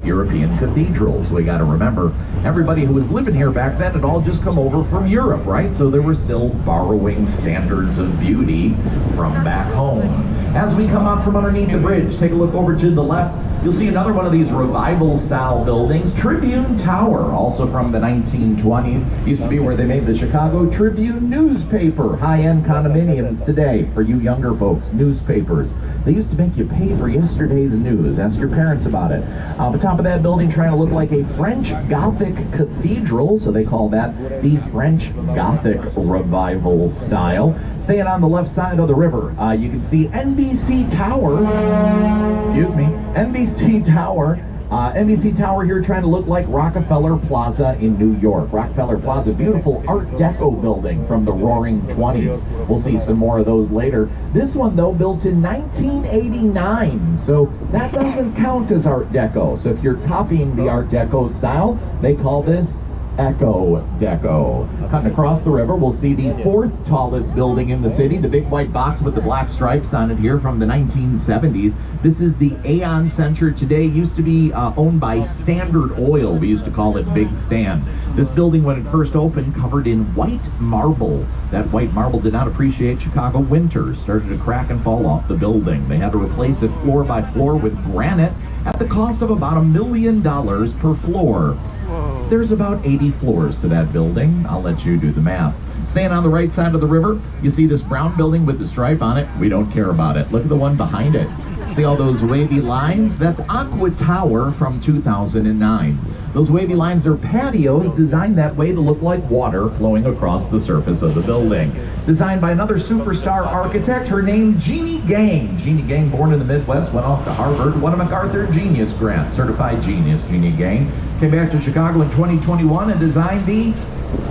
European cathedrals. We got to remember, everybody who was living here back then had all just come over from Europe, right? So they were still borrowing standards of beauty from back home. As we come up from underneath the bridge, take a look over to the left. You'll see another one of these revival-style buildings, Tribune Tower, also from the 1920s. Used to be where they made the Chicago Tribune newspaper. High-end condominiums today, for you younger folks, newspapers. They used to make you pay for yesterday's news. Ask your parents about it. The top of that building trying to look like a French Gothic cathedral, so they call that the French Gothic revival style. Staying on the left side of the river, you can see NBC Tower, NBC Tower. NBC Tower here trying to look like Rockefeller Plaza in New York. Rockefeller Plaza, beautiful Art Deco building from the Roaring 20s. We'll see some more of those later. This one, though, built in 1989, so that doesn't count as Art Deco. So if you're copying the Art Deco style, they call this Echo Deco. Cutting across the river, we'll see the fourth tallest building in the city, the big white box with the black stripes on it here from the 1970s. This is the Aon Center. Today used to be owned by Standard Oil. We used to call it Big Stan. This building, when it first opened, covered in white marble. That white marble did not appreciate Chicago winters, started to crack and fall off the building. They had to replace it floor by floor with granite at the cost of about $1 million per floor. There's about 80 floors to that building. I'll let you do the math. Staying on the right side of the river, you see this brown building with the stripe on it. We don't care about it. Look at the one behind it. See all those wavy lines? That's Aqua Tower from 2009. Those wavy lines are patios designed that way to look like water flowing across the surface of the building. Designed by another superstar architect, her name Jeannie Gang. Jeannie Gang, born in the Midwest, went off to Harvard, won a MacArthur Genius Grant, certified genius, Jeannie Gang. Came back to Chicago in 2021 and designed the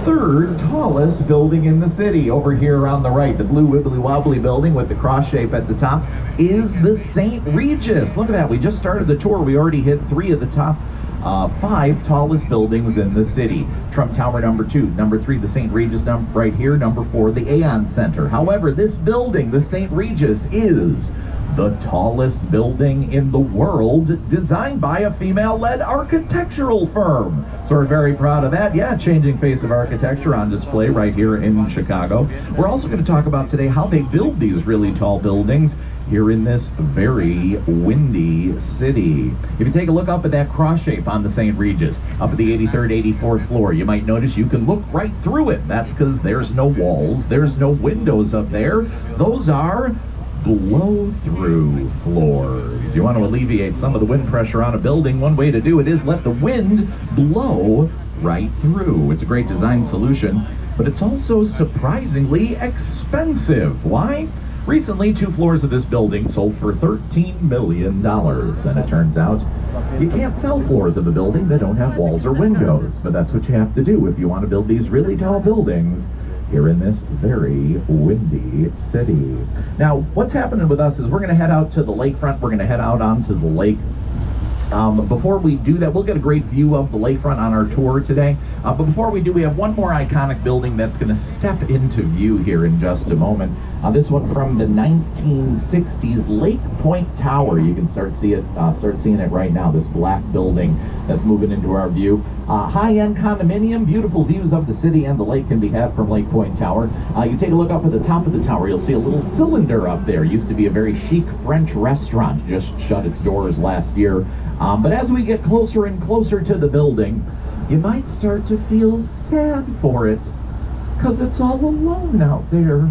third tallest building in the city. Over here on the right, the blue wibbly wobbly building with the cross shape at the top is the St. Regis. Look at that, we just started the tour. We already hit 3 of the top 5 tallest buildings in the city. Trump Tower number 2, number 3, the St. Regis right here, number 4, the Aon Center. However, this building, the St. Regis, is the tallest building in the world, designed by a female-led architectural firm. So we're very proud of that. Yeah, changing face of architecture on display right here in Chicago. We're also going to talk about today how they build these really tall buildings here in this very windy city. If you take a look up at that cross shape on the St. Regis, up at the 83rd, 84th floor, you might notice you can look right through it. That's because there's no walls, there's no windows up there. Those are blow-through floors. You want to alleviate some of the wind pressure on a building. One way to do it is let the wind blow right through. It's a great design solution, but it's also surprisingly expensive. Why? Recently, 2 floors of this building sold for $13 million, and it turns out you can't sell floors of a building that don't have walls or windows, but that's what you have to do if you want to build these really tall buildings here in this very windy city. Now, what's happening with us is we're going to head out to the lakefront. We're going to head out onto the lake. Before we do that, we'll get a great view of the lakefront on our tour today. But before we do, we have one more iconic building that's going to step into view here in just a moment. This one from the 1960s, Lake Point Tower. You can start seeing it right now. This black building that's moving into our view. High-end condominium, beautiful views of the city and the lake can be had from Lake Point Tower. You take a look up at the top of the tower, you'll see a little cylinder up there. Used to be a very chic French restaurant, just shut its doors last year. But as we get closer and closer to the building, you might start to feel sad for it, because it's all alone out there.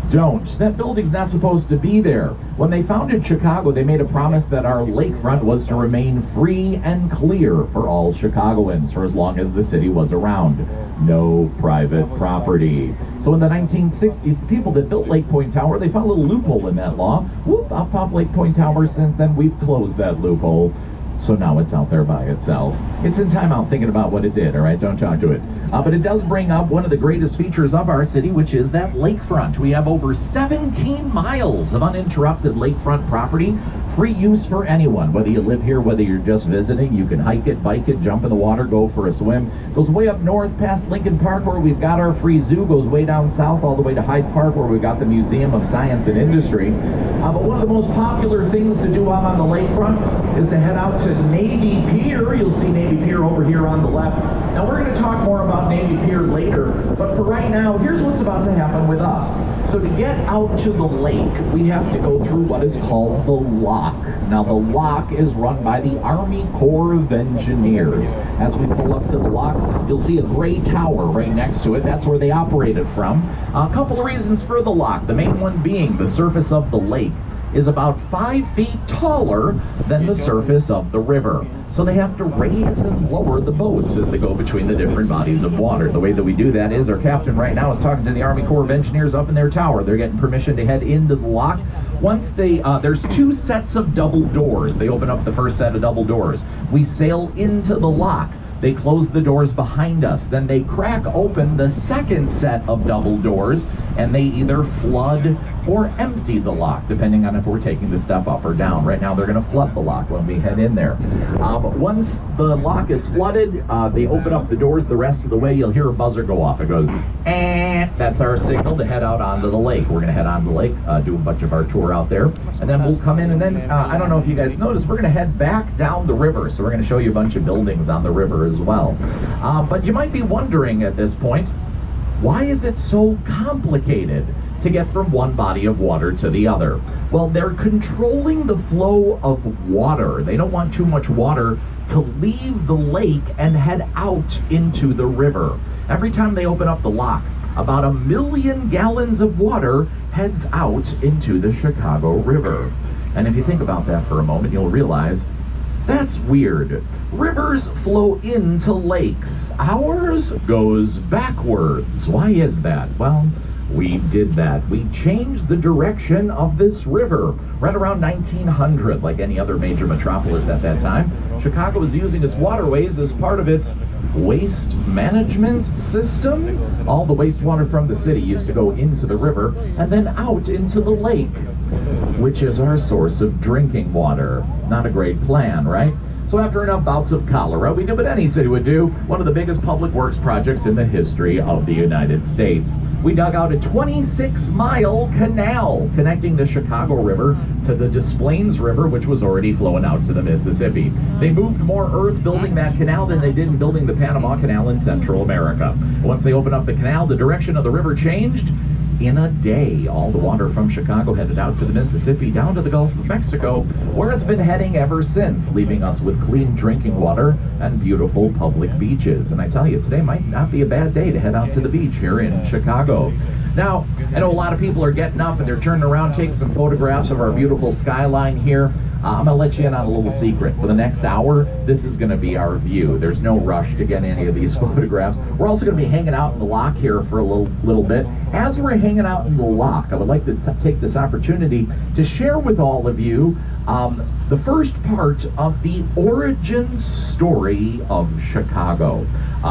Don't. That building's not supposed to be there. When they founded Chicago, they made a promise that our lakefront was to remain free and clear for all Chicagoans for as long as the city was around. No private property. So in the 1960s, the people that built Lake Point Tower, they found a little loophole in that law. Whoop, up pop Lake Point Tower. Since then, we've closed that loophole. So now it's out there by itself. It's in timeout thinking about what it did, all right? Don't talk to it. But it does bring up one of the greatest features of our city, which is that lakefront. We have over 17 miles of uninterrupted lakefront property, free use for anyone. Whether you live here, whether you're just visiting, you can hike it, bike it, jump in the water, go for a swim. Goes way up north past Lincoln Park, where we've got our free zoo. Goes way down south all the way to Hyde Park, where we've got the Museum of Science and Industry. But one of the most popular things to do out on the lakefront is to head out to Navy see Navy Pier over here on the left. Now we're going to talk more about Navy Pier later, but for right now, here's what's about to happen with us. So to get out to the lake, we have to go through what is called the lock. Now the lock is run by the Army Corps of Engineers. As we pull up to the lock, you'll see a gray tower right next to it. That's where they operated from. A couple of reasons for the lock. The main one being the surface of the lake is about 5 feet taller than the surface of the river. So they have to raise and lower the boats as they go between the different bodies of water. The way that we do that is our captain right now is talking to the Army Corps of Engineers up in their tower. They're getting permission to head into the lock. Once they, there's 2 sets of double doors. They open up the first set of double doors. We sail into the lock. They close the doors behind us. Then they crack open the second set of double doors, and they either flood or empty the lock, depending on if we're taking the step up or down. Right now, they're going to flood the lock when we head in there. But once the lock is flooded, they open up the doors. The rest of the way, you'll hear a buzzer go off. It goes, eh. That's our signal to head out onto the lake. We're going to head on the lake, do a bunch of our tour out there, and then we'll come in, and then, I don't know if you guys noticed, we're going to head back down the river. So we're going to show you a bunch of buildings on the river as well. But you might be wondering at this point, why is it so complicated to get from one body of water to the other? Well, they're controlling the flow of water. They don't want too much water to leave the lake and head out into the river. Every time they open up the lock, about 1 million gallons of water heads out into the Chicago River. And if you think about that for a moment, you'll realize that's weird. Rivers flow into lakes. Ours goes backwards. Why is that? Well, we did that. We changed the direction of this river. Right around 1900, like any other major metropolis at that time, Chicago was using its waterways as part of its waste management system. All the wastewater from the city used to go into the river and then out into the lake, which is our source of drinking water. Not a great plan, right? So after enough bouts of cholera, we did what any city would do, one of the biggest public works projects in the history of the United States. We dug out a 26-mile canal connecting the Chicago River to the Des Plaines River, which was already flowing out to the Mississippi. They moved more earth building that canal than they did in building the Panama Canal in Central America. Once they opened up the canal, the direction of the river changed. In a day, all the water from Chicago headed out to the Mississippi, down to the Gulf of Mexico, where it's been heading ever since, leaving us with clean drinking water and beautiful public beaches. And I tell you, today might not be a bad day to head out to the beach here in Chicago. Now, I know a lot of people are getting up and they're turning around, taking some photographs of our beautiful skyline here. I'm going to let you in on a little secret. For the next hour, this is going to be our view. There's no rush to get any of these photographs. We're also going to be hanging out in the lock here for a little bit. As we're hanging out in the lock, I would like to take this opportunity to share with all of you the first part of the origin story of Chicago.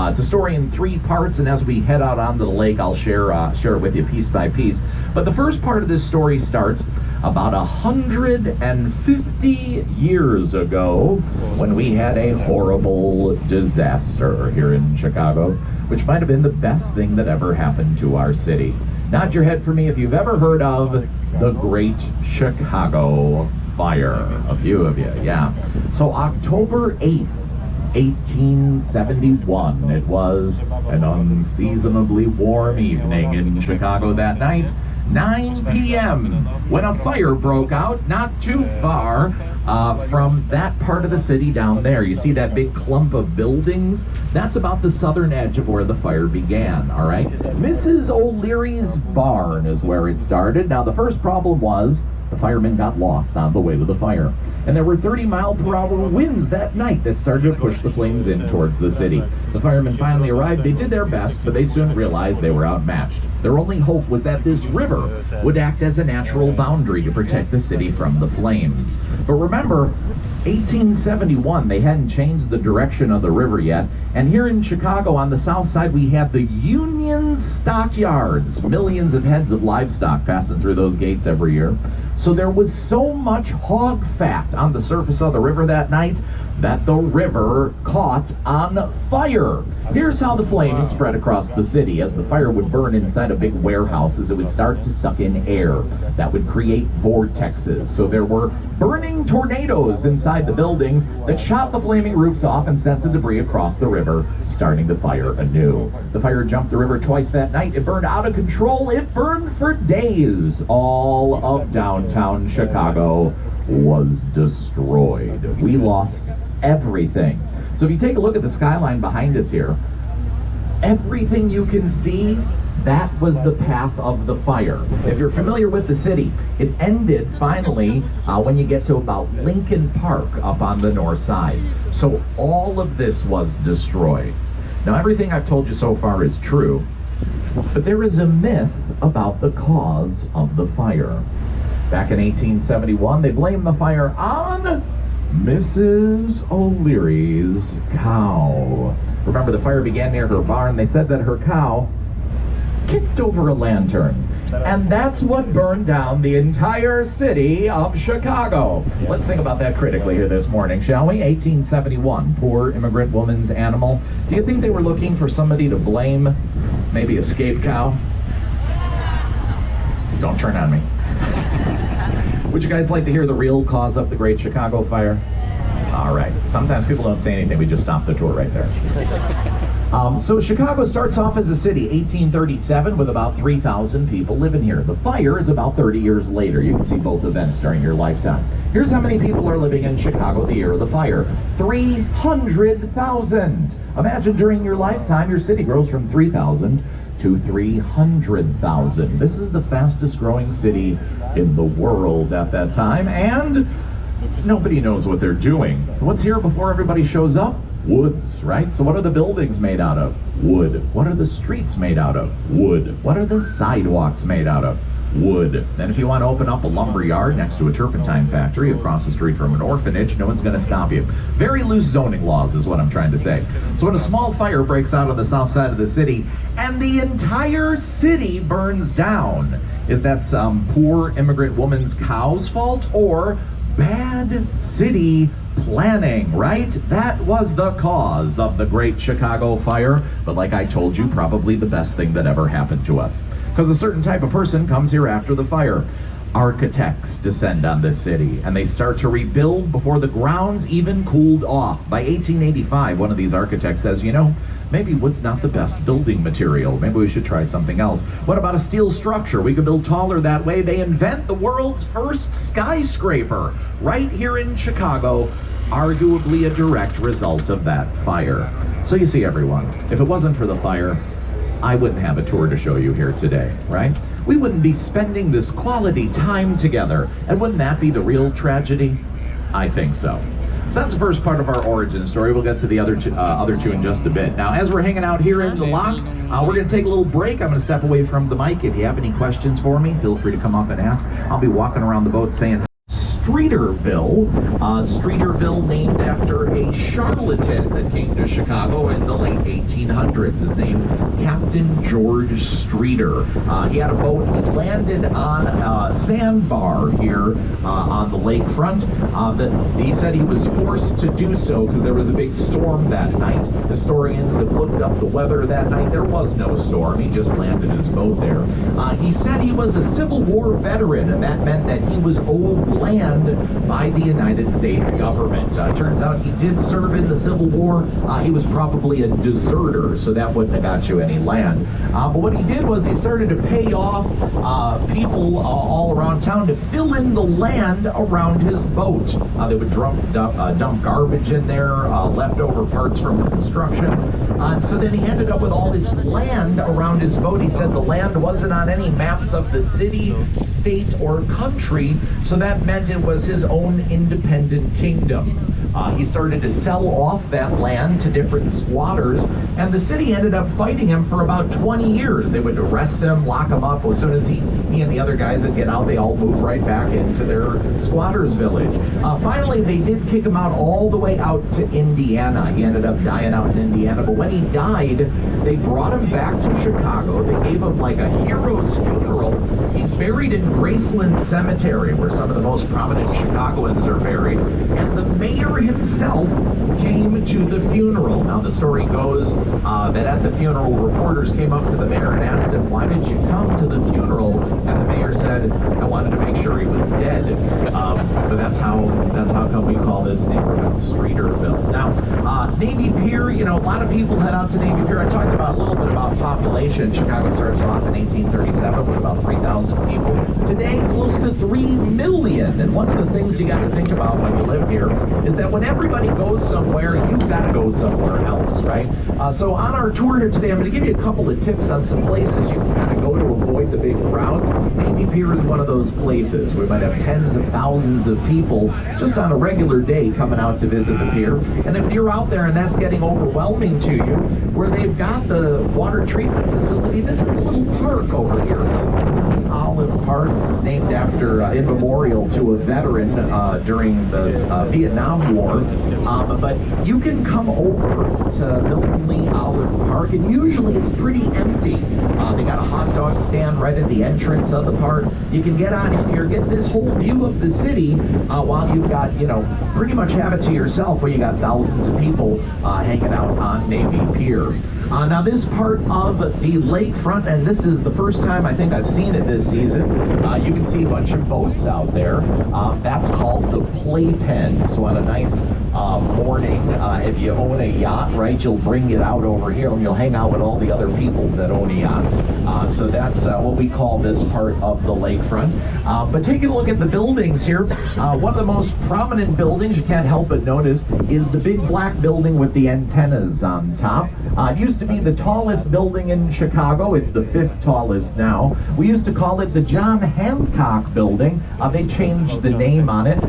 It's a story in 3 parts, and as we head out onto the lake, I'll share it with you piece by piece. But the first part of this story starts about 150 years ago when we had a horrible disaster here in Chicago, which might have been the best thing that ever happened to our city. Nod your head for me if you've ever heard of the Great Chicago Fire. A few of you, yeah. So October 8th, 1871. It was an unseasonably warm evening in Chicago that night. 9 p.m. when a fire broke out not too far from that part of the city down there. You see that big clump of buildings? That's about the southern edge of where the fire began, all right? Mrs. O'Leary's barn is where it started. Now, the first problem was the firemen got lost on the way to the fire. And there were 30-mile-per-hour winds that night that started to push the flames in towards the city. The firemen finally arrived. They did their best, but they soon realized they were outmatched. Their only hope was that this river would act as a natural boundary to protect the city from the flames. But remember, 1871, they hadn't changed the direction of the river yet. And here in Chicago, on the south side, we have the Union Stockyards. Millions of heads of livestock passing through those gates every year. So there was so much hog fat on the surface of the river that night that the river caught on fire. Here's how the flames spread across the city. As the fire would burn inside of big warehouses, it would start to suck in air. That would create vortexes. So there were burning tornadoes inside the buildings that shot the flaming roofs off and sent the debris across the river, starting the fire anew. The fire jumped the river twice that night. It burned out of control. It burned for days. All of downtown Chicago was destroyed. We lost everything. So if you take a look at the skyline behind us here, everything you can see, that was the path of the fire. If you're familiar with the city, it ended finally when you get to about Lincoln Park up on the north side. So all of this was destroyed. Now everything I've told you so far is true, but there is a myth about the cause of the fire. Back in 1871, they blamed the fire on Mrs. O'Leary's cow. Remember, the fire began near her barn. They said that her cow kicked over a lantern, and that's what burned down the entire city of Chicago. Let's think about that critically here this morning, shall we? 1871, poor immigrant woman's animal. Do you think they were looking for somebody to blame? Maybe a scape cow? Don't turn on me. Would you guys like to hear the real cause of the Great Chicago Fire? All right. Sometimes people don't say anything. We just stop the tour right there. So Chicago starts off as a city, 1837, with about 3,000 people living here. The fire is about 30 years later. You can see both events during your lifetime. Here's how many people are living in Chicago the year of the fire. 300,000. Imagine during your lifetime, your city grows from 3,000 to 300,000. This is the fastest growing city in the world at that time, and nobody knows what they're doing. What's here before everybody shows up? Woods, right? So what are the buildings made out of? Wood. What are the streets made out of? Wood. What are the sidewalks made out of? Wood. Then if you want to open up a lumber yard next to a turpentine factory across the street from an orphanage, no one's going to stop you. Very loose zoning laws is what I'm trying to say. So when a small fire breaks out on the south side of the city and the entire city burns down, is that some poor immigrant woman's cow's fault or bad city planning, right? That was the cause of the Great Chicago Fire, but like I told you, probably the best thing that ever happened to us. Because a certain type of person comes here after the fire. Architects descend on this city, and they start to rebuild before the grounds even cooled off. By 1885, one of these architects says, you know, maybe wood's not the best building material. Maybe we should try something else. What about a steel structure? We could build taller that way. They invent the world's first skyscraper right here in Chicago, arguably a direct result of that fire. So you see, everyone, if it wasn't for the fire, I wouldn't have a tour to show you here today, right? We wouldn't be spending this quality time together. And wouldn't that be the real tragedy? I think so. So that's the first part of our origin story. We'll get to the other two in just a bit. Now, as we're hanging out here in the lock, we're going to take a little break. I'm going to step away from the mic. If you have any questions for me, feel free to come up and ask. I'll be walking around the boat saying Streeterville. Streeterville named after a charlatan that came to Chicago in the late 1800s. His name, Captain George Streeter. He had a boat. He landed on a sandbar here on the lakefront. He said he was forced to do so because there was a big storm that night. Historians have looked up the weather that night. There was no storm. He just landed his boat there. He said he was a Civil War veteran, and that meant that he was owed land by the United States government. Turns out he did serve in the Civil War. He was probably a deserter, so that wouldn't have got you any land. But what he did was he started to pay off people all around town to fill in the land around his boat. They would dump garbage in there, leftover parts from construction. So then he ended up with all this land around his boat. He said the land wasn't on any maps of the city, state, or country, so that meant it was his own independent kingdom. He started to sell off that land to different squatters, and the city ended up fighting him for about 20 years. They would arrest him, lock him up. As soon as he and the other guys would get out, they all move right back into their squatters village. Finally, they did kick him out all the way out to Indiana. He ended up dying out in Indiana, but when he died, they brought him back to Chicago. They gave him like a hero's funeral. He's buried in Graceland Cemetery, where some of the most prominent Chicagoans are buried, and the mayor himself came to the funeral. Now the story goes that at the funeral, reporters came up to the mayor and asked him, "Why did you come to the funeral?" And the mayor said, "I wanted to make sure he was dead." But that's how come we call this neighborhood Streeterville. Now, Navy Pier, you know, a lot of people head out to Navy Pier. I talked about a little bit about population. Chicago starts off in 1837 with about 3,000 people. Today, close to 3 million. And one of the things you got to think about when you live here is that when everybody goes somewhere, you've got to go somewhere else, right? So on our tour here today, I'm going to give you a couple of tips on some places you can kind of go to avoid the big crowds. Navy Pier is one of those places. We might have tens of thousands of people just on a regular day coming out to visit the pier. And if you're out there and that's getting overwhelming to you, where they've got the water treatment facility, this is a little park over here, Olive Park, named after, in memorial to a veteran during the Vietnam War. But you can come over to Milton Lee Olive Park, and usually it's pretty empty. They got a hot dog stand right at the entrance of the park. You can get on in here, get this whole view of the city while you've got, you know, pretty much have it to yourself, where you got thousands of people hanging out on Navy Pier. Now this part of the lakefront, and this is the first time I think I've seen it this season, you can see a bunch of boats out there. That's called the Playpen. So on a nice morning, if you own a yacht, right, you'll bring it out over here and you'll hang out with all the other people that own a yacht. So that's what we call this part of the lakefront. But taking a look at the buildings here, one of the most prominent buildings you can't help but notice is the big black building with the antennas on top. It used to be the tallest building in Chicago. It's the 5th tallest now. We used to call it the John Hancock Building. They changed the name on it.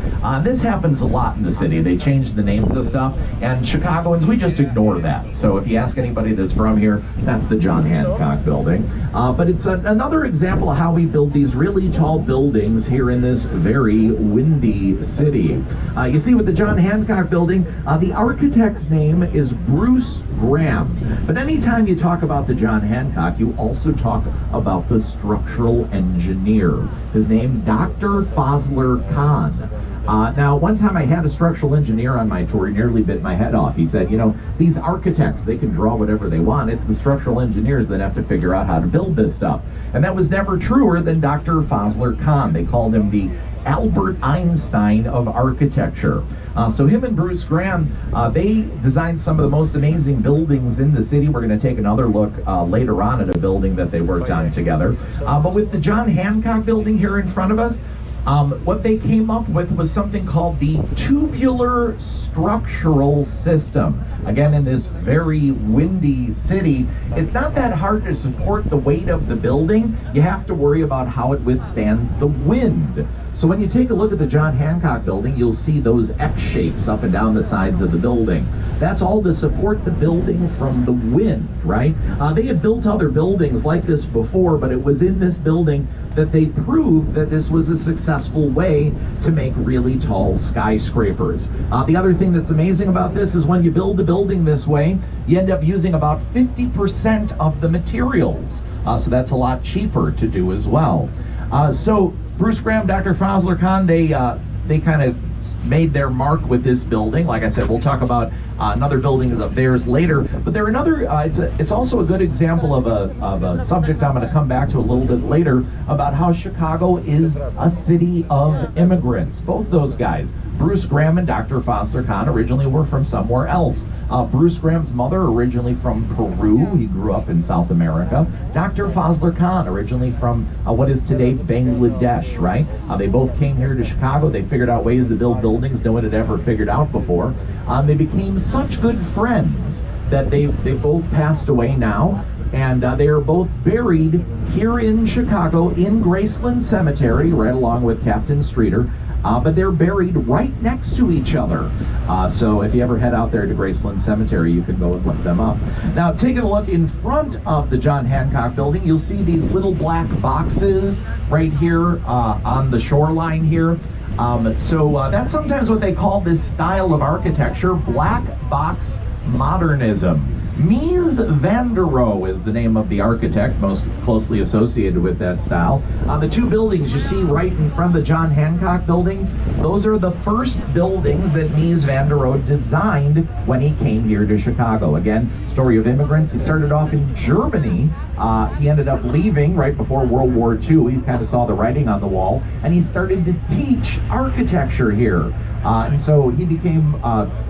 This happens a lot in the city. They change the names of stuff, and Chicagoans, we just ignore that. So if you ask anybody that's from here, that's the John Hancock Building. But it's another example of how we build these really tall buildings here in this very windy city. You see with the John Hancock Building, the architect's name is Bruce Graham. But anytime you talk about the John Hancock, you also talk about the structural engineer. His name, Dr. Fazlur Khan. Now, one time I had a structural engineer on my tour. He nearly bit my head off. He said, you know, these architects, they can draw whatever they want. It's the structural engineers that have to figure out how to build this stuff. And that was never truer than Dr. Fazlur Khan. They called him the Albert Einstein of architecture. So him and Bruce Graham, they designed some of the most amazing buildings in the city. We're going to take another look later on at a building that they worked on together. But with the John Hancock Building here in front of us, what they came up with was something called the tubular structural system. Again, in this very windy city, it's not that hard to support the weight of the building. You have to worry about how it withstands the wind. So when you take a look at the John Hancock Building, you'll see those X shapes up and down the sides of the building. That's all to support the building from the wind, right? They had built other buildings like this before, but it was in this building that they proved that this was a successful way to make really tall skyscrapers. The other thing that's amazing about this is when you build a building this way, you end up using about 50% of the materials. So that's a lot cheaper to do as well. So Bruce Graham, Dr. Fazlur Khan, they kind of made their mark with this building. Like I said, we'll talk about another building of theirs later, but they're another. It's also a good example of a subject I'm going to come back to a little bit later about how Chicago is a city of immigrants. Both those guys, Bruce Graham and Dr. Fazlur Khan, originally were from somewhere else. Bruce Graham's mother originally from Peru. He grew up in South America. Dr. Fazlur Khan originally from what is today Bangladesh, right? They both came here to Chicago. They figured out ways to build buildings no one had ever figured out before. They became such good friends that they both passed away now. And they are both buried here in Chicago in Graceland Cemetery, right along with Captain Streeter. but they're buried right next to each other. So if you ever head out there to Graceland Cemetery, you can go and look them up. Now, taking a look in front of the John Hancock building, you'll see these little black boxes right here on the shoreline here. So that's sometimes what they call this style of architecture, black box modernism. Mies van der Rohe is the name of the architect most closely associated with that style. The two buildings you see right in front of the John Hancock building, those are the first buildings that Mies van der Rohe designed when he came here to Chicago. Again, story of immigrants. He started off in Germany. He ended up leaving right before World War II. He kind of saw the writing on the wall, and he started to teach architecture here. And so he became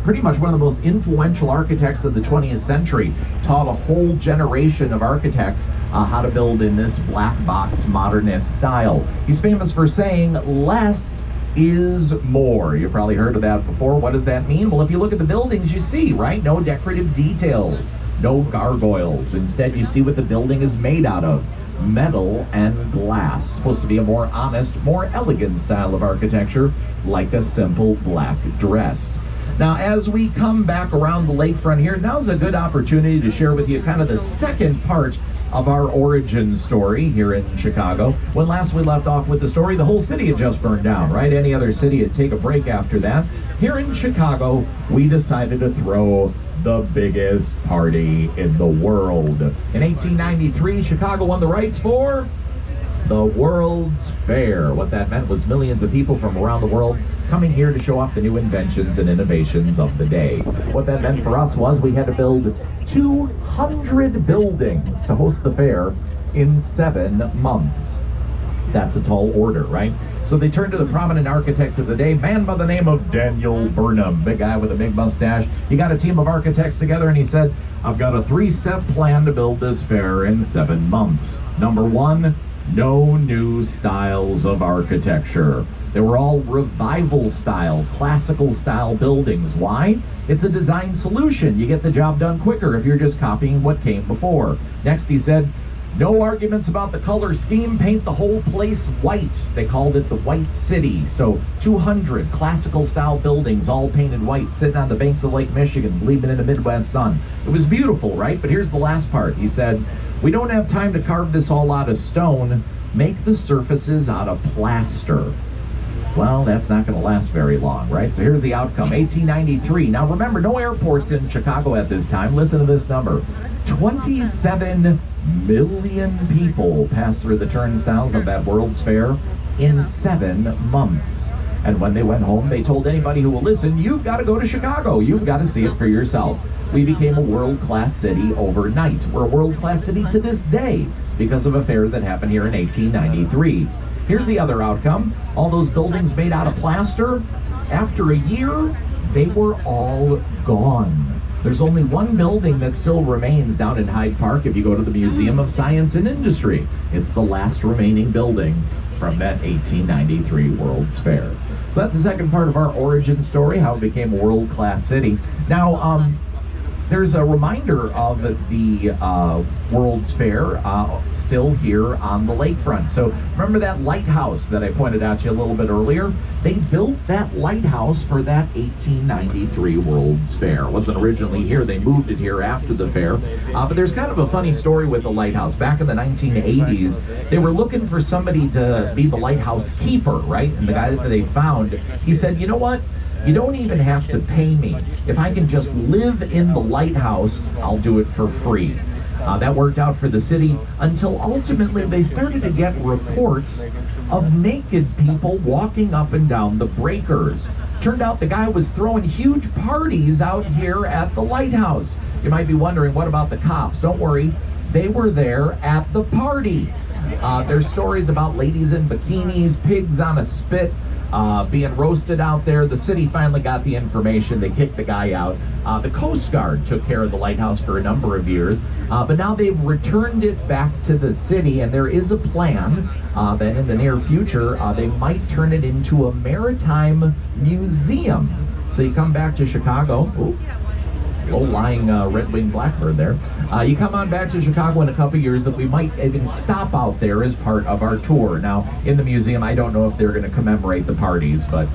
pretty much one of the most influential architects of the 20th century, taught a whole generation of architects how to build in this black box modernist style. He's famous for saying, less is more. You've probably heard of that before. What does that mean? Well, if you look at the buildings, you see, right? No decorative details, no gargoyles. Instead, you see what the building is made out of. Metal and glass. Supposed to be a more honest, more elegant style of architecture, like a simple black dress. Now, as we come back around the lakefront here, now's a good opportunity to share with you kind of the second part of our origin story here in Chicago. When last we left off with the story, the whole city had just burned down, right? Any other city would take a break after that. Here in Chicago, we decided to throw the biggest party in the world. In 1893, Chicago won the rights for the World's Fair. What that meant was millions of people from around the world coming here to show off the new inventions and innovations of the day. What that meant for us was we had to build 200 buildings to host the fair in 7 months. That's a tall order, right? So they turned to the prominent architect of the day, man by the name of Daniel Burnham, big guy with a big mustache. He got a team of architects together and he said, I've got a 3-step plan to build this fair in 7 months. Number 1, no new styles of architecture. They were all revival style, classical style buildings. Why? It's a design solution. You get the job done quicker if you're just copying what came before. Next, he said, no arguments about the color scheme, paint the whole place white. They called it the White City. So 200 classical style buildings all painted white, sitting on the banks of Lake Michigan, gleaming in the Midwest sun. It was beautiful, right? But here's the last part. He said, we don't have time to carve this all out of stone. Make the surfaces out of plaster. Well, that's not going to last very long, right? So here's the outcome, 1893. Now remember, no airports in Chicago at this time. Listen to this number. 27 million people passed through the turnstiles of that World's Fair in 7 months. And when they went home, they told anybody who will listen, you've got to go to Chicago. You've got to see it for yourself. We became a world-class city overnight. We're a world-class city to this day because of a fair that happened here in 1893. Here's the other outcome. All those buildings made out of plaster, after a year, they were all gone. There's only one building that still remains down in Hyde Park if you go to the Museum of Science and Industry. It's the last remaining building from that 1893 World's Fair. So that's the second part of our origin story, how it became a world-class city. Now, there's a reminder of the World's Fair still here on the lakefront. So remember that lighthouse that I pointed out to you a little bit earlier? They built that lighthouse for that 1893 World's Fair. It wasn't originally here. They moved it here after the fair. But there's kind of a funny story with the lighthouse. Back in the 1980s, they were looking for somebody to be the lighthouse keeper, right? And the guy that they found, he said, you know what? You don't even have to pay me. If I can just live in the lighthouse, I'll do it for free. That worked out for the city until ultimately they started to get reports of naked people walking up and down the breakers. Turned out the guy was throwing huge parties out here at the lighthouse. You might be wondering, what about the cops? Don't worry, they were there at the party. There's stories about ladies in bikinis, pigs on a spit, being roasted out there. The city finally got the information. They kicked the guy out. The Coast Guard took care of the lighthouse for a number of years, but now they've returned it back to the city, and there is a plan that in the near future they might turn it into a maritime museum. So you come back to Chicago. Ooh. low-lying red-winged blackbird there. You come on back to Chicago in a couple years, that we might even stop out there as part of our tour. Now, in the museum, I don't know if they're going to commemorate the parties, but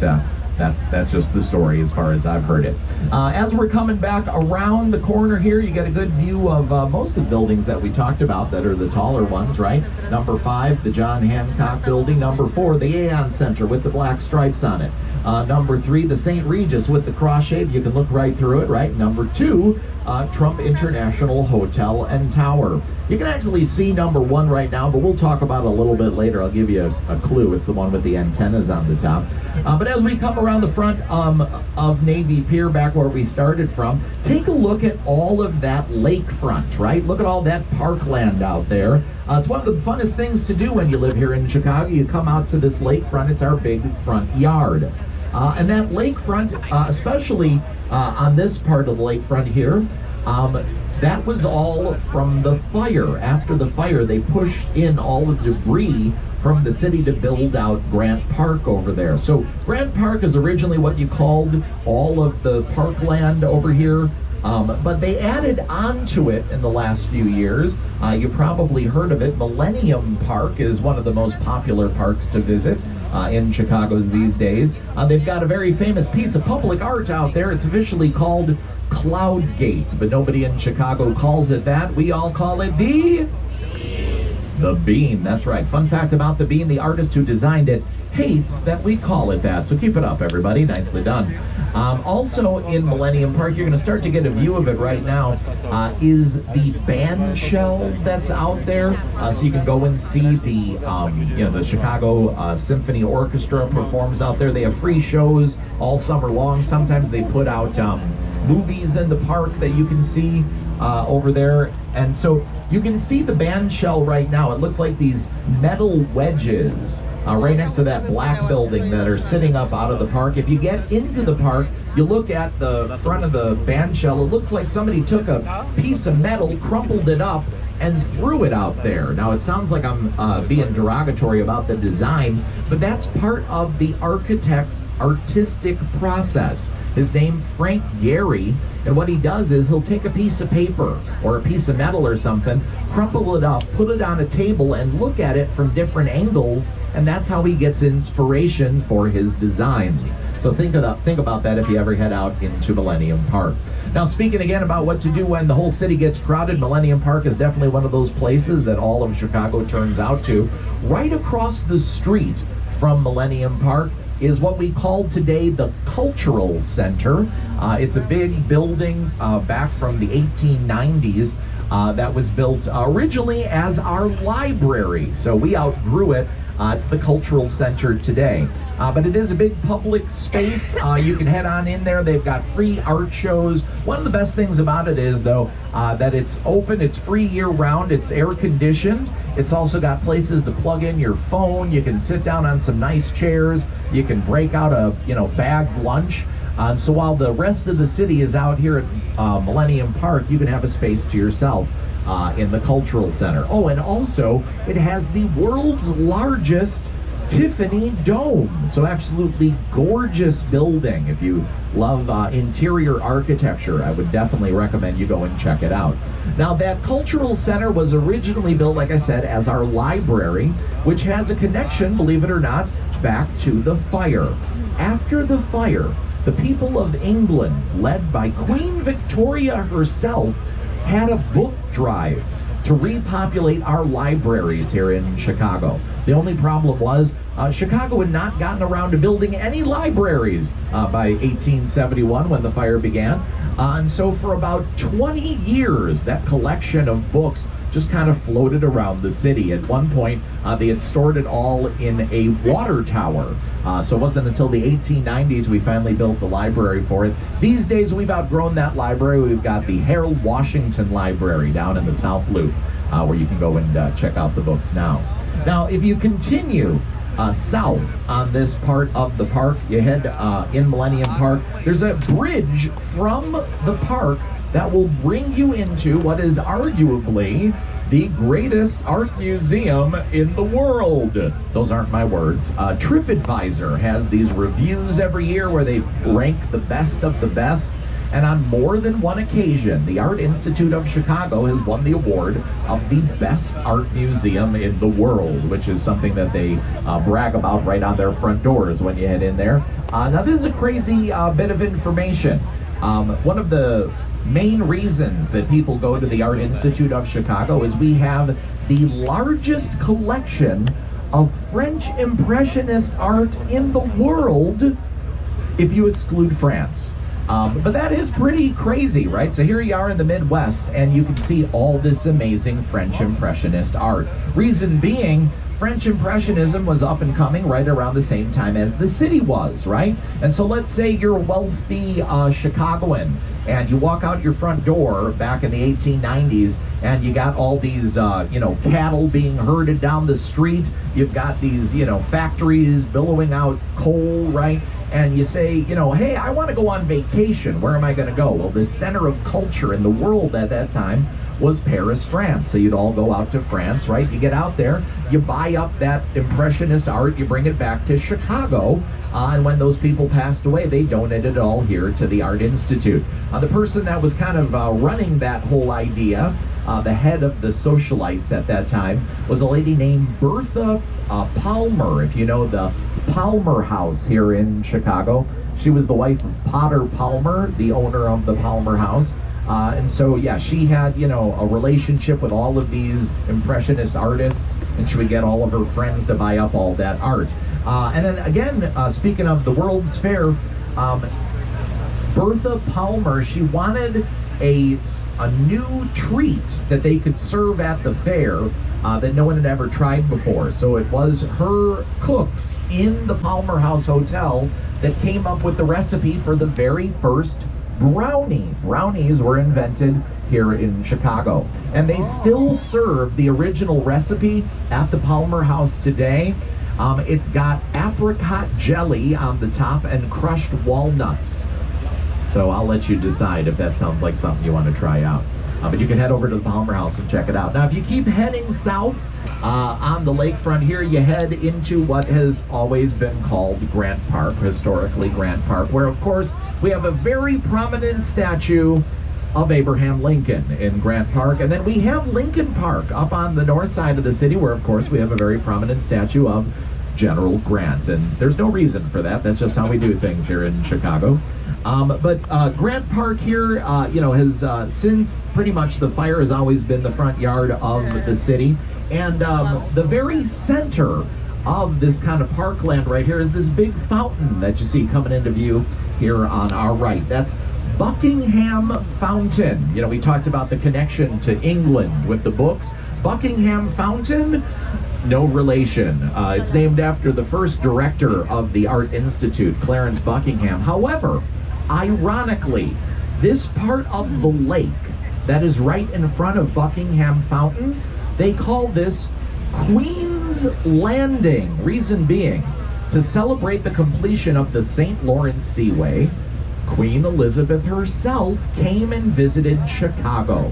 that's just the story as far as I've heard it. As we're coming back around the corner here, you get a good view of most of the buildings that we talked about that are the taller ones, right? Number 5, the John Hancock Building. Number 4, the Aon Center with the black stripes on it. Number 3, the St. Regis with the cross shape. You can look right through it, right? Number 2, Trump International Hotel and Tower. You can actually see number 1 right now, but we'll talk about it a little bit later. I'll give you a clue. It's the one with the antennas on the top. But as we come around the front of Navy Pier, back where we started from, take a look at all of that lakefront, right? Look at all that parkland out there. It's one of the funnest things to do when you live here in Chicago. You come out to this lakefront. It's our big front yard. And that lakefront, especially on this part of the lakefront here, that was all from the fire. After the fire, they pushed in all the debris from the city to build out Grant Park over there. So Grant Park is originally what you called all of the parkland over here. But they added on to it in the last few years. You probably heard of it. Millennium Park is one of the most popular parks to visit in Chicago these days. They've got a very famous piece of public art out there. It's officially called Cloud Gate, but nobody in Chicago calls it that. We all call it the Bean. That's right. Fun fact about the Bean, the artist who designed it hates that we call it that. So keep it up, everybody. Nicely done. Also in Millennium Park, you're going to start to get a view of it right now, is the band shell that's out there. So you can go and see the Chicago Symphony Orchestra performs out there. They have free shows all summer long. Sometimes they put out movies in the park that you can see over there. And so you can see the band shell right now. It looks like these metal wedges right next to that black building that are sitting up out of the park. If you get into the park, you look at the front of the band shell, it looks like somebody took a piece of metal, crumpled it up, and threw it out there. Now, it sounds like I'm being derogatory about the design, but that's part of the architect's artistic process. His name, Frank Gehry, and what he does is he'll take a piece of paper or a piece of metal or something, crumple it up, put it on a table, and look at it from different angles, and that's how he gets inspiration for his designs. So think about that if you ever head out into Millennium Park. Now, speaking again about what to do when the whole city gets crowded, Millennium Park is definitely one of those places that all of Chicago turns out to. Right across the street from Millennium Park is what we call today the Cultural Center. It's a big building back from the 1890s that was built originally as our library. So we outgrew it. It's the Cultural Center today. But it is a big public space. You can head on in there. They've got free art shows. One of the best things about it is, though, that it's open. It's free year-round. It's air-conditioned. It's also got places to plug in your phone. You can sit down on some nice chairs. You can break out a bagged lunch. So while the rest of the city is out here at Millennium Park, you can have a space to yourself in the Cultural Center. Oh, and also it has the world's largest Tiffany Dome. So absolutely gorgeous building. If you love interior architecture, I would definitely recommend you go and check it out. Now, that Cultural Center was originally built, like I said, as our library, which has a connection, believe it or not, back to the fire. After the fire, the people of England, led by Queen Victoria herself, had a book drive to repopulate our libraries here in Chicago. The only problem was Chicago had not gotten around to building any libraries by 1871 when the fire began. And so for about 20 years, that collection of books just kind of floated around the city. At one point, they had stored it all in a water tower. So it wasn't until the 1890s we finally built the library for it. These days, we've outgrown that library. We've got the Harold Washington Library down in the South Loop, where you can go and check out the books now. Now, if you continue south on this part of the park, you head in Millennium Park, there's a bridge from the park that will bring you into what is arguably the greatest art museum in the world. Those aren't my words. TripAdvisor has these reviews every year where they rank the best of the best. And on more than one occasion, the Art Institute of Chicago has won the award of the best art museum in the world, which is something that they brag about right on their front doors when you head in there. Now, this is a crazy bit of information. One of the main reasons that people go to the Art Institute of Chicago is we have the largest collection of French Impressionist art in the world, if you exclude France. But that is pretty crazy, right? So here you are in the Midwest, and you can see all this amazing French Impressionist art. Reason being, French Impressionism was up and coming right around the same time as the city was, right? And so let's say you're a wealthy Chicagoan, and you walk out your front door back in the 1890s, and you got all these, cattle being herded down the street. You've got these, factories billowing out coal, right? And you say, hey, I want to go on vacation. Where am I going to go? Well, the center of culture in the world at that time was Paris, France. So you'd all go out to France, right? You get out there, you buy up that Impressionist art, you bring it back to Chicago, and when those people passed away, they donated it all here to the Art Institute. The person that was kind of running that whole idea, the head of the socialites at that time, was a lady named Bertha Palmer. If you know the Palmer House here in Chicago, she was the wife of Potter Palmer, the owner of the Palmer House. And so, yeah, she had, a relationship with all of these Impressionist artists, and she would get all of her friends to buy up all that art. And then again, speaking of the World's Fair, Bertha Palmer, she wanted a new treat that they could serve at the fair that no one had ever tried before. So it was her cooks in the Palmer House Hotel that came up with the recipe for the very first brownie. Brownies were invented here in Chicago, and they still serve the original recipe at the Palmer House today. It's got apricot jelly on the top and crushed walnuts. So I'll let you decide if that sounds like something you want to try out. But you can head over to the Palmer House and check it out. Now, if you keep heading south on the lakefront here, you head into what has always been called Grant Park, historically Grant Park, where, of course, we have a very prominent statue of Abraham Lincoln in Grant Park. And then we have Lincoln Park up on the north side of the city, where, of course, we have a very prominent statue of General Grant. And there's no reason for that. That's just how we do things here in Chicago. But Grant Park here, has since pretty much the fire has always been the front yard of the city. And the very center of this kind of parkland right here is this big fountain that you see coming into view here on our right. That's Buckingham Fountain. We talked about the connection to England with the books. Buckingham Fountain, no relation. It's named after the first director of the Art Institute, Clarence Buckingham. However, ironically, this part of the lake that is right in front of Buckingham Fountain, they call this Queen's Landing. Reason being, to celebrate the completion of the St. Lawrence Seaway, Queen Elizabeth herself came and visited Chicago.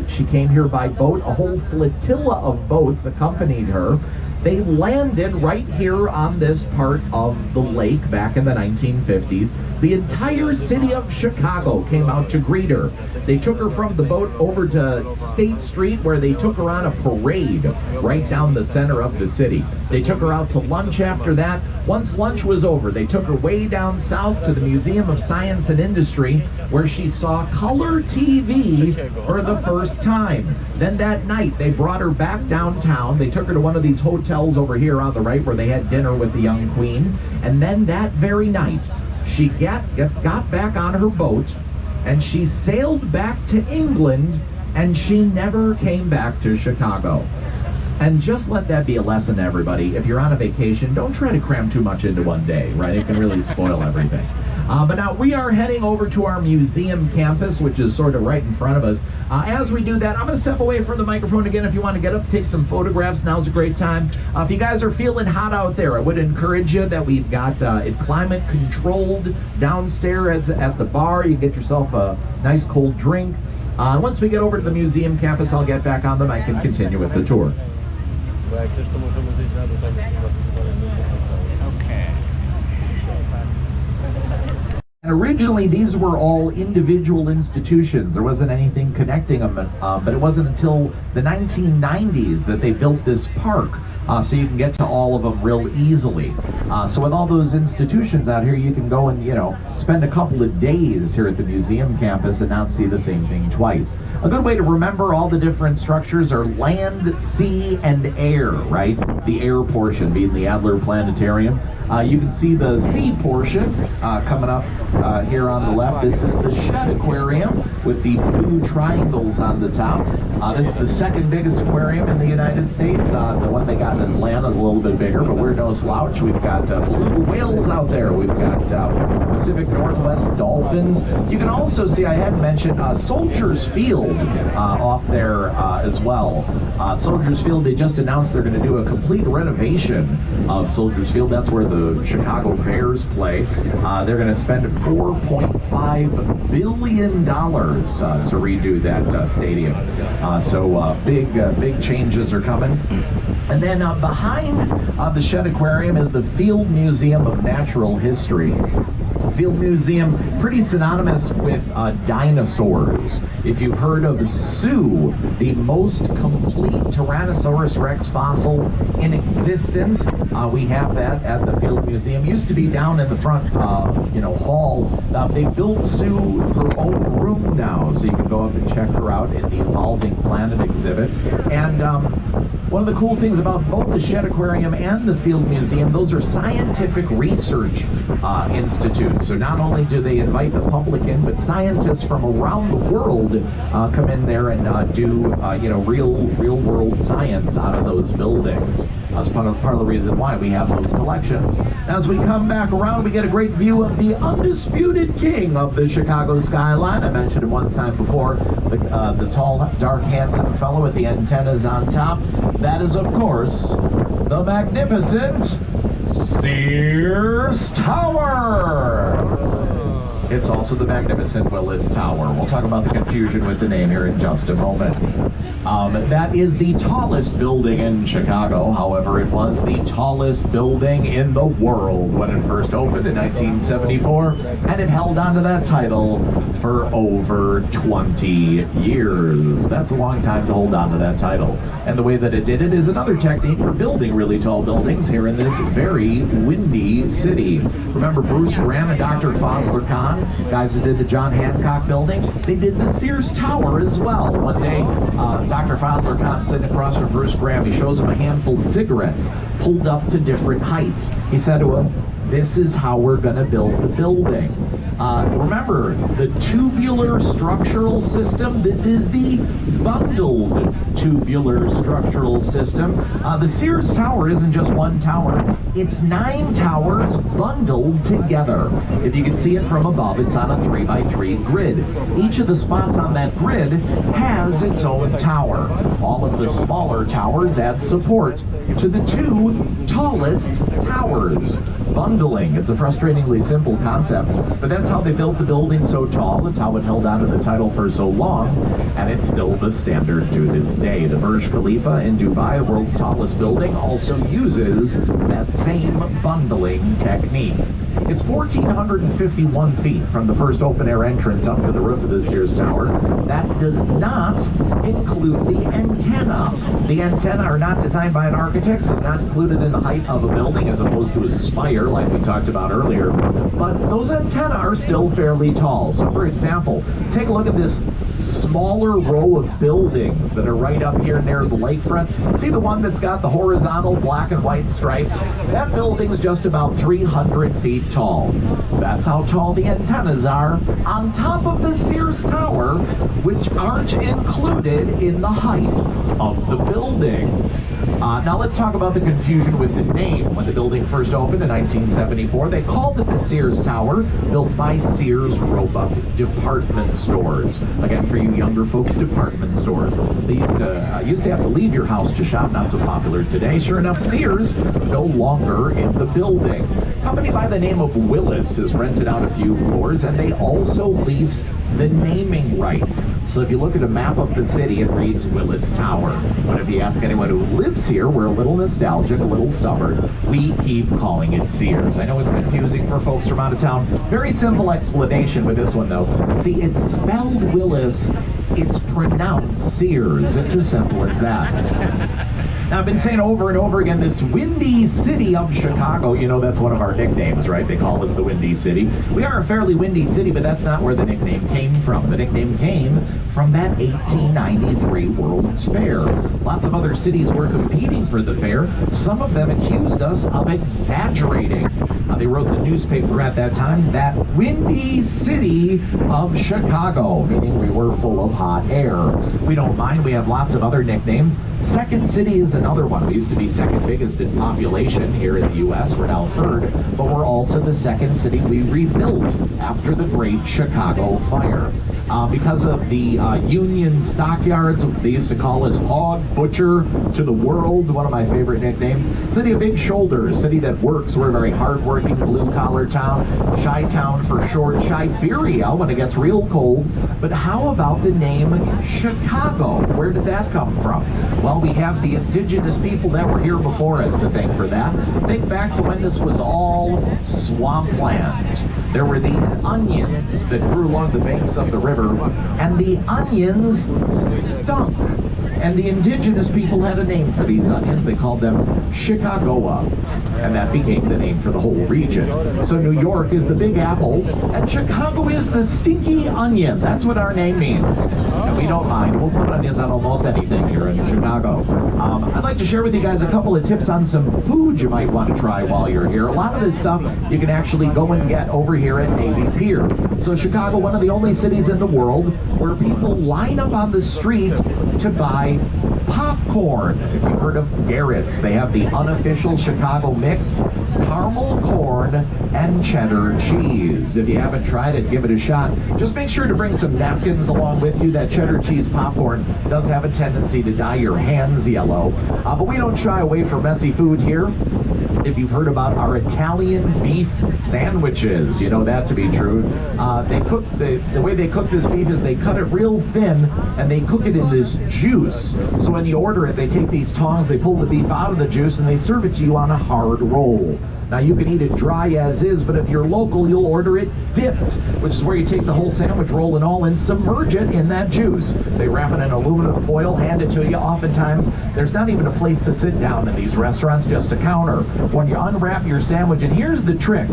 She came here by boat. A whole flotilla of boats accompanied her. They landed right here on this part of the lake back in the 1950s. The entire city of Chicago came out to greet her. They took her from the boat over to State Street, where they took her on a parade right down the center of the city. They took her out to lunch after that. Once lunch was over, they took her way down south to the Museum of Science and Industry, where she saw color TV for the first time. Then that night, they brought her back downtown. They took her to one of these hotels over here on the right, where they had dinner with the young queen. And then that very night, she got back on her boat, and she sailed back to England, and she never came back to Chicago. And just let that be a lesson to everybody. If you're on a vacation, don't try to cram too much into one day, right? It can really spoil everything. But now we are heading over to our museum campus, which is sort of right in front of us. As we do that, I'm going to step away from the microphone again. If you want to get up, take some photographs, now's a great time. If you guys are feeling hot out there, I would encourage you that we've got it climate controlled downstairs at the bar. You get yourself a nice cold drink. Once we get over to the museum campus, I'll get back on the mic and continue with the tour. And originally, these were all individual institutions. There wasn't anything connecting them, but it wasn't until the 1990s that they built this park, so you can get to all of them real easily. So with all those institutions out here, you can go and, spend a couple of days here at the museum campus and not see the same thing twice. A good way to remember all the different structures are land, sea, and air, right? The air portion being the Adler Planetarium. You can see the sea portion coming up here on the left. This is the Shedd Aquarium with the blue triangles on the top. This is the second biggest aquarium in the United States. The one they got in Atlanta is a little bit bigger, but we're no slouch. We've got blue whales out there. We've got Pacific Northwest dolphins. You can also see, I had mentioned, Soldiers Field off there as well. Soldiers Field, they just announced they're going to do a complete renovation of Soldiers Field. That's where the Chicago Bears play. They're going to spend $4.5 billion to redo that stadium. So big changes are coming. And then behind the Shedd Aquarium is the Field Museum of Natural History. Field Museum, pretty synonymous with dinosaurs. If you've heard of Sue, the most complete Tyrannosaurus Rex fossil in existence, we have that at the Field Museum. Used to be down in the front, hall. They built Sue her own room now, so you can go up and check her out in the Evolving Planet exhibit. And one of the cool things about both the Shedd Aquarium and the Field Museum, those are scientific research institutes. So not only do they invite the public in, but scientists from around the world come in there and do real world science out of those buildings. That's part of the reason why we have those collections. As we come back around, we get a great view of the undisputed king of the Chicago skyline. I mentioned him one time before, the tall, dark, handsome fellow with the antennas on top. That is, of course, the magnificent Sears Tower. It's also the magnificent Willis Tower. We'll talk about the confusion with the name here in just a moment. That is the tallest building in Chicago. However, it was the tallest building in the world when it first opened in 1974, and it held on to that title for over 20 years. That's a long time to hold on to that title. And the way that it did it is another technique for building really tall buildings here in this very windy city. Remember Bruce Graham and Dr. Fosler Kahn, guys who did the John Hancock building? They did the Sears Tower as well. One day, Dr. Fosler Kahn sitting across from Bruce Graham, he shows him a handful of cigarettes pulled up to different heights. He said to him, "This is how we're going to build the building." Remember, the tubular structural system, this is the bundled tubular structural system. The Sears Tower isn't just one tower, it's 9 towers bundled together. If you can see it from above, it's on a 3x3 grid. Each of the spots on that grid has its own tower. All of the smaller towers add support to the 2 tallest towers. Bundling, it's a frustratingly simple concept, but that's how they built the building so tall. It's how it held on to the title for so long, and it's still the standard to this day. The Burj Khalifa in Dubai, the world's tallest building, also uses that same bundling technique. It's 1,451 feet from the first open-air entrance up to the roof of the Sears Tower. That does not include the antenna. The antenna are not designed by an architect, so not included in the height of a building as opposed to a spire like we talked about earlier. But those antenna are still fairly tall. So for example, take a look at this smaller row of buildings that are right up here near the lakefront. See the one that's got the horizontal black and white stripes? That building's just about 300 feet tall. That's how tall the antennas are on top of the Sears Tower, which aren't included in the height of the building. Now let's talk about the confusion with the name. When the building first opened in 1974, they called it the Sears Tower, built by Sears Roebuck Department Stores. Again, for you younger folks, department stores. They used to have to leave your house to shop, not so popular today. Sure enough, Sears no longer in the building. A company by the name of Willis has rented out a few floors, and they also lease the naming rights. So if you look at a map of the city, it reads Willis Tower. But if you ask anyone who lives tips here. We're a little nostalgic, a little stubborn. We keep calling it Sears. I know it's confusing for folks from out of town. Very simple explanation with this one, though. See, it's spelled Willis. It's pronounced Sears. It's as simple as that. Now, I've been saying over and over again, this Windy City of Chicago, you know that's one of our nicknames, right? They call us the Windy City. We are a fairly windy city, but that's not where the nickname came from. The nickname came from that 1893 World's Fair. Lots of other cities were competing for the fair. Some of them accused us of exaggerating. They wrote in the newspaper at that time, that Windy City of Chicago, meaning we were full of hot air. We don't mind. We have lots of other nicknames. Second City is another one. We used to be second biggest in population here in the U.S. We're now third, but we're also the second city we rebuilt after the Great Chicago Fire. Because of the Union Stockyards, they used to call us Hog Butcher to the World, one of my favorite nicknames. City of Big Shoulders, city that works. We're a very hard-working, blue-collar town. Chi-town for short. Chiberia when it gets real cold. But how about the name Chicago? Where did that come from? Well, we have the indigenous people that were here before us to thank for that. Think back to when this was all swampland. There were these onions that grew along the banks of the river, and the onions stunk. And the indigenous people had a name for these onions. They called them Chicagoa. And that became the name for the whole region. So New York is the Big Apple, and Chicago is the Stinky Onion. That's what our name means. And we don't mind. We'll put onions on almost anything here in Chicago. I'd like to share with you guys a couple of tips on some food you might want to try while you're here. A lot of this stuff you can actually go and get over here at Navy Pier. So Chicago, one of the only cities in the world where people line up on the street to buy popcorn. If you've heard of Garrett's, they have the unofficial Chicago mix, caramel corn and cheddar cheese. If you haven't tried it, give it a shot. Just make sure to bring some napkins along with you. That cheddar cheese popcorn does have a tendency to dye your hands yellow, but we don't shy away from messy food here. If you've heard about our Italian beef sandwiches, you know that to be true. The way they cook this beef is they cut it real thin and they cook it in this juice. So when you order it, they take these tongs, they pull the beef out of the juice, and they serve it to you on a hard roll. Now you can eat it dry as is, but if you're local, you'll order it dipped, which is where you take the whole sandwich roll and all and submerge it in that juice. They wrap it in aluminum foil, hand it to you. Oftentimes, there's not even a place to sit down in these restaurants, just a counter. When you unwrap your sandwich, and here's the trick,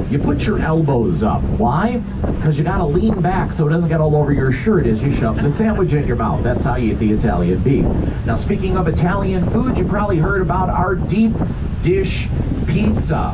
you put your elbows up. Why? Because you gotta lean back so it doesn't get all over your shirt as you shove the sandwich in your mouth. That's how you eat the Italian beef. Now, speaking of Italian food, you probably heard about our deep dish pizza.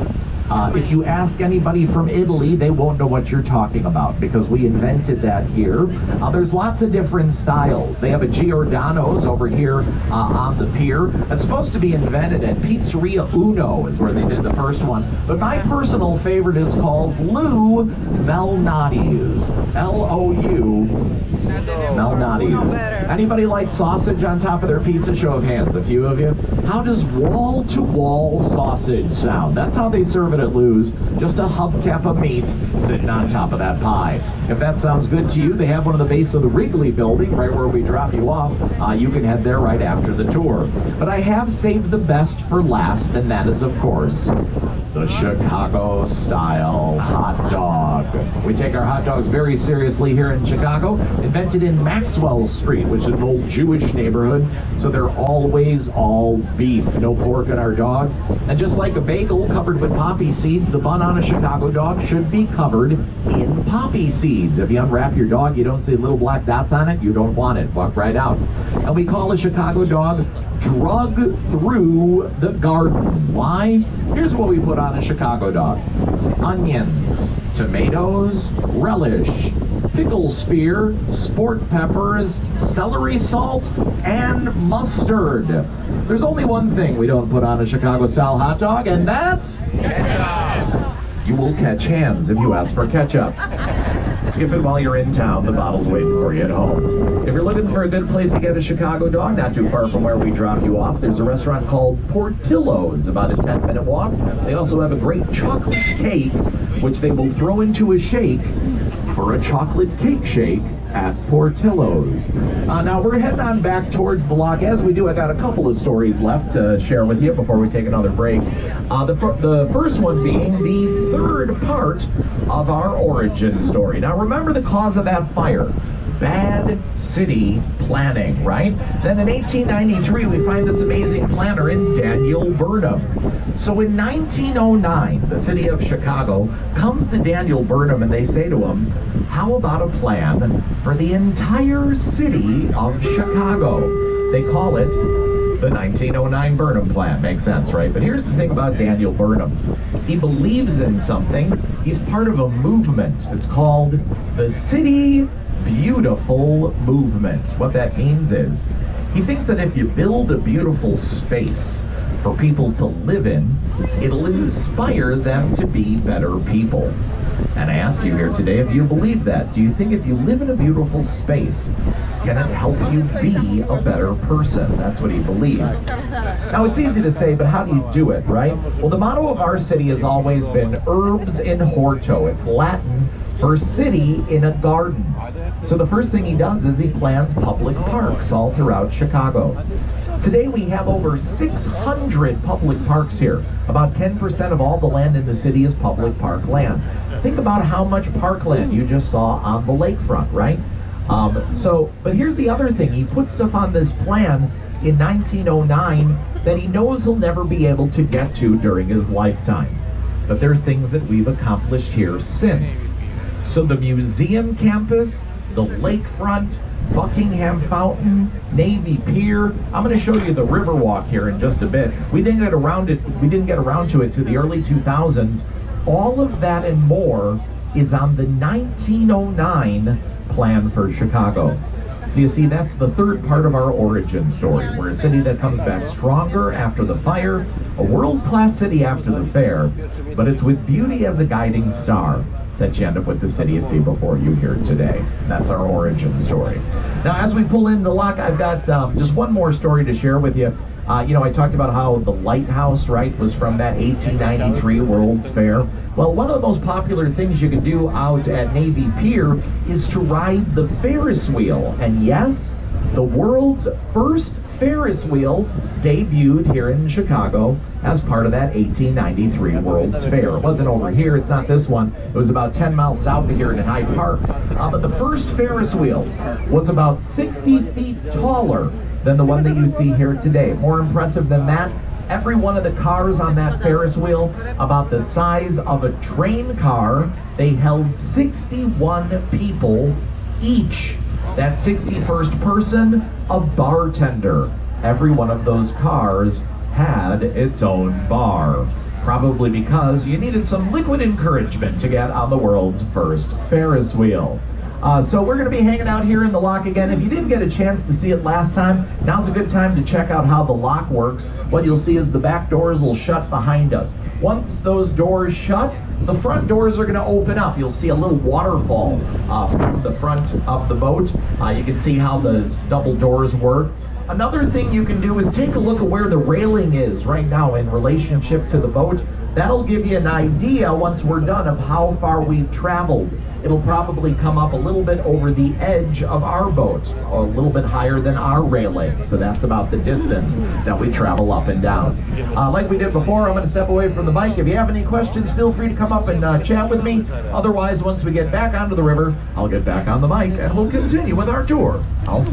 If you ask anybody from Italy, they won't know what you're talking about because we invented that here. There's lots of different styles. They have a Giordano's over here on the pier. It's supposed to be invented at Pizzeria Uno is where they did the first one. But my personal favorite is called Lou Malnati's. L-O-U Malnati's. Anybody like sausage on top of their pizza? Show of hands, a few of you. How does wall-to-wall sausage sound? That's how they serve it at Lou's. Just a hubcap of meat sitting on top of that pie. If that sounds good to you, they have one at the base of the Wrigley building, right where we drop you off. You can head there right after the tour. But I have saved the best for last, and that is, of course, the Chicago-style hot dog. We take our hot dogs very seriously here in Chicago. Invented in Maxwell Street, which is an old Jewish neighborhood, so they're always all beef, no pork in our dogs. And just like a bagel covered with poppy seeds, the bun on a Chicago dog should be covered in poppy seeds. If you unwrap your dog, you don't see little black dots on it, you don't want it. Walk right out. And we call a Chicago dog drug through the garden. Why? Here's what we put on a Chicago dog. Onions, tomatoes, relish, pickle spear, sport peppers, celery salt, and mustard. There's only one thing we don't put on a Chicago-style hot dog, and that's ketchup. You will catch hands if you ask for ketchup. Skip it while you're in town. The bottle's waiting for you at home. If you're looking for a good place to get a Chicago dog, not too far from where we drop you off, there's a restaurant called Portillo's, about a 10-minute walk. They also have a great chocolate cake, which they will throw into a shake for a chocolate cake shake at Portillo's. Now we're heading on back towards the lock. As we do, I got a couple of stories left to share with you before we take another break. The first one being the third part of our origin story. Now remember the cause of that fire. Bad city planning, right? Then in 1893, we find this amazing planner in Daniel Burnham. So in 1909, the city of Chicago comes to Daniel Burnham and they say to him, how about a plan for the entire city of Chicago? They call it the 1909 Burnham Plan. Makes sense, right? But here's the thing about Daniel Burnham. He believes in something. He's part of a movement. It's called the City Beautiful movement. What that means is he thinks that if you build a beautiful space for people to live in, it'll inspire them to be better people. And I asked you here today if you believe that. Do you think if you live in a beautiful space, can it help you be a better person? That's what he believed. Now it's easy to say, but how do you do it, right? Well, the motto of our city has always been Urbs in Horto. It's Latin for city in a garden. So the first thing he does is he plans public parks all throughout Chicago. Today we have over 600 public parks here. About 10% of all the land in the city is public park land. Think about how much parkland you just saw on the lakefront, right? But here's the other thing. He put stuff on this plan in 1909 that he knows he'll never be able to get to during his lifetime. But there are things that we've accomplished here since. So the museum campus, the lakefront, Buckingham Fountain, Navy Pier. I'm going to show you the Riverwalk here in just a bit. We didn't get around to it to the early 2000s. All of that and more is on the 1909 plan for Chicago. So you see, that's the third part of our origin story. We're a city that comes back stronger after the fire, a world-class city after the fair, but it's with beauty as a guiding star that you end up with the city you see before you here today. That's our origin story. Now, as we pull in the lock, I've got just one more story to share with you. I talked about how the lighthouse, right, was from that 1893 World's Fair. Well, one of the most popular things you can do out at Navy Pier is to ride the Ferris wheel. And yes, the world's first Ferris wheel debuted here in Chicago as part of that 1893 World's Fair. It wasn't over here, it's not this one. It was about 10 miles south of here in Hyde Park. But the first Ferris wheel was about 60 feet taller than the one that you see here today. More impressive than that, every one of the cars on that Ferris wheel, about the size of a train car, they held 61 people each. That 61st person, a bartender. Every one of those cars had its own bar. Probably because you needed some liquid encouragement to get on the world's first Ferris wheel. So we're going to be hanging out here in the lock again. If you didn't get a chance to see it last time, now's a good time to check out how the lock works. What you'll see is the back doors will shut behind us. Once those doors shut, the front doors are going to open up. You'll see a little waterfall from the front of the boat. You can see how the double doors work. Another thing you can do is take a look at where the railing is right now in relationship to the boat. That'll give you an idea once we're done of how far we've traveled. It'll probably come up a little bit over the edge of our boat, or a little bit higher than our railing. So that's about the distance that we travel up and down. Like we did before, I'm going to step away from the mic. If you have any questions, feel free to come up and chat with me. Otherwise, once we get back onto the river, I'll get back on the mic and we'll continue with our tour. I'll see you.